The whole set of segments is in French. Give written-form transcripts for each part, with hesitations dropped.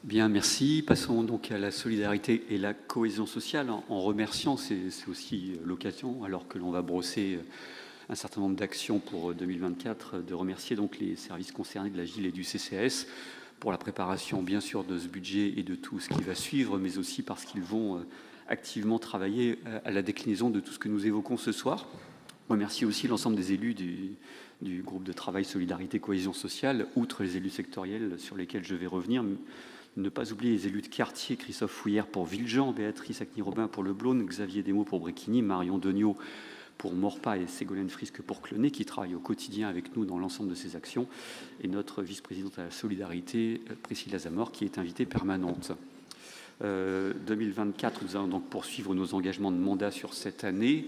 Bien, merci. Passons donc à la solidarité et la cohésion sociale en remerciant, c'est aussi l'occasion, alors que l'on va brosser un certain nombre d'actions pour 2024, de remercier donc les services concernés de la GIL et du CCAS pour la préparation bien sûr de ce budget et de tout ce qui va suivre, mais aussi parce qu'ils vont activement travailler à la déclinaison de tout ce que nous évoquons ce soir. Je remercie aussi l'ensemble des élus du groupe de travail Solidarité Cohésion Sociale, outre les élus sectoriels sur lesquels je vais revenir. Ne pas oublier les élus de quartier, Christophe Fouillère pour Villejean, Béatrice Acny-Robin pour Le Blône, Xavier Desmaux pour Bréquigny, Marion Degnaud pour Morpa et Ségolène Frisque pour Clenay, qui travaillent au quotidien avec nous dans l'ensemble de ces actions, et notre vice-présidente à la Solidarité, Priscilla Zamor, qui est invitée permanente. 2024, nous allons donc poursuivre nos engagements de mandat sur cette année.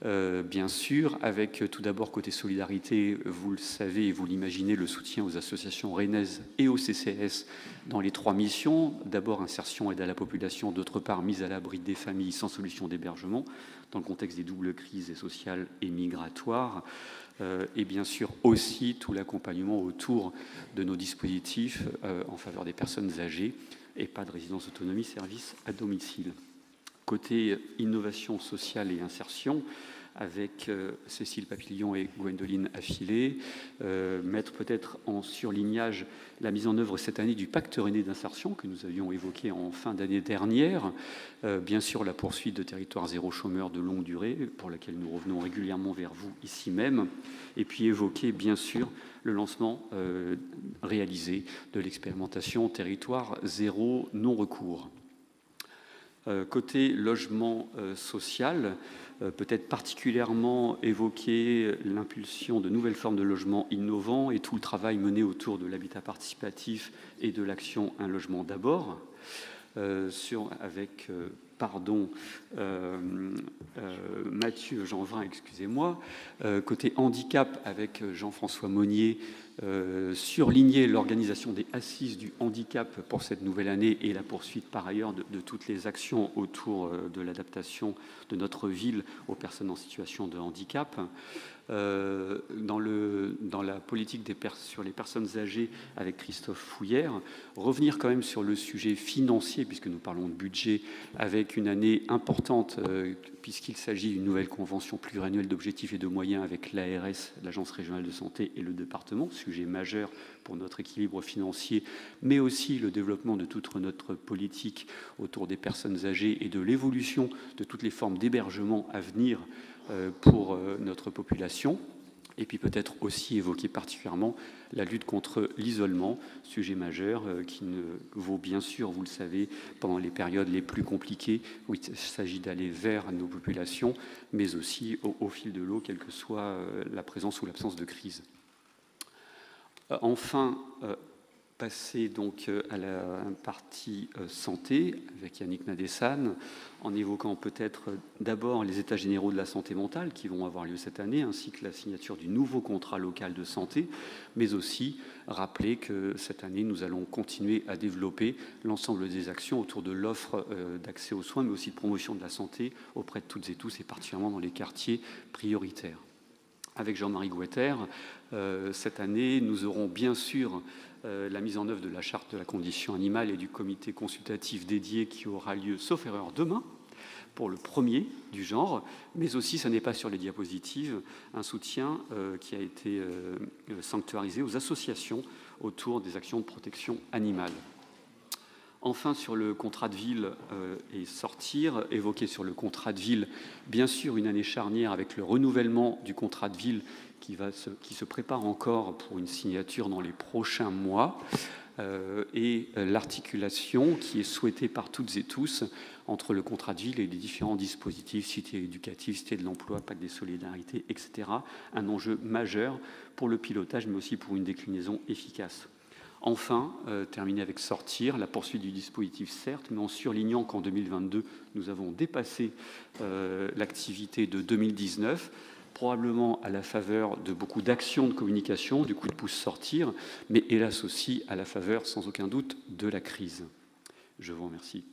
Bien sûr, avec tout d'abord côté solidarité, vous le savez et vous l'imaginez, le soutien aux associations rennaises et au CCS dans les 3 missions. D'abord, insertion, aide à la population, d'autre part, mise à l'abri des familles sans solution d'hébergement, dans le contexte des doubles crises sociales et migratoires. Et bien sûr aussi tout l'accompagnement autour de nos dispositifs en faveur des personnes âgées, EHPAD, résidence autonomie, service à domicile. Côté innovation sociale et insertion, avec Cécile Papillon et Gwendoline Affilé, mettre peut-être en surlignage la mise en œuvre cette année du pacte rennais d'insertion que nous avions évoqué en fin d'année dernière, bien sûr la poursuite de territoire zéro chômeur de longue durée, pour laquelle nous revenons régulièrement vers vous ici même, et puis évoquer bien sûr le lancement réalisé de l'expérimentation territoire zéro non-recours. Côté logement social, peut-être particulièrement évoquer l'impulsion de nouvelles formes de logement innovants et tout le travail mené autour de l'habitat participatif et de l'action Un logement d'abord, avec Mathieu Jeanvin, excusez-moi, côté handicap avec Jean-François Monnier, surligner l'organisation des assises du handicap pour cette nouvelle année et la poursuite par ailleurs de toutes les actions autour de l'adaptation de notre ville aux personnes en situation de handicap. Dans la politique sur les personnes âgées avec Christophe Fouillère, revenir quand même sur le sujet financier, puisque nous parlons de budget, avec une année importante, puisqu'il s'agit d'une nouvelle convention pluriannuelle d'objectifs et de moyens avec l'ARS, l'Agence régionale de santé, et le département, sujet majeur pour notre équilibre financier, mais aussi le développement de toute notre politique autour des personnes âgées et de l'évolution de toutes les formes d'hébergement à venir pour notre population. Et puis peut-être aussi évoquer particulièrement la lutte contre l'isolement, sujet majeur qui ne vaut bien sûr, vous le savez, pendant les périodes les plus compliquées où il s'agit d'aller vers nos populations, mais aussi au fil de l'eau, quelle que soit la présence ou l'absence de crise. Enfin, passer donc à la partie santé avec Yannick Nadessan, en évoquant peut-être d'abord les états généraux de la santé mentale qui vont avoir lieu cette année, ainsi que la signature du nouveau contrat local de santé, mais aussi rappeler que cette année, nous allons continuer à développer l'ensemble des actions autour de l'offre d'accès aux soins, mais aussi de promotion de la santé auprès de toutes et tous, et particulièrement dans les quartiers prioritaires. Avec Jean-Marie Gouetter, cette année, nous aurons bien sûr la mise en œuvre de la charte de la condition animale et du comité consultatif dédié qui aura lieu, sauf erreur, demain, pour le premier du genre, mais aussi, ça n'est pas sur les diapositives, un soutien qui a été sanctuarisé aux associations autour des actions de protection animale. Enfin, sur le contrat de ville et sortir, évoquer sur le contrat de ville, bien sûr, une année charnière avec le renouvellement du contrat de ville qui se prépare encore pour une signature dans les prochains mois, et l'articulation qui est souhaitée par toutes et tous entre le contrat de ville et les différents dispositifs, cité éducative, cité de l'emploi, pacte des solidarités, etc. Un enjeu majeur pour le pilotage, mais aussi pour une déclinaison efficace. Enfin, terminer avec sortir, la poursuite du dispositif certes, mais en surlignant qu'en 2022, nous avons dépassé l'activité de 2019, probablement à la faveur de beaucoup d'actions de communication, du coup de pouce sortir, mais hélas aussi à la faveur, sans aucun doute, de la crise. Je vous remercie.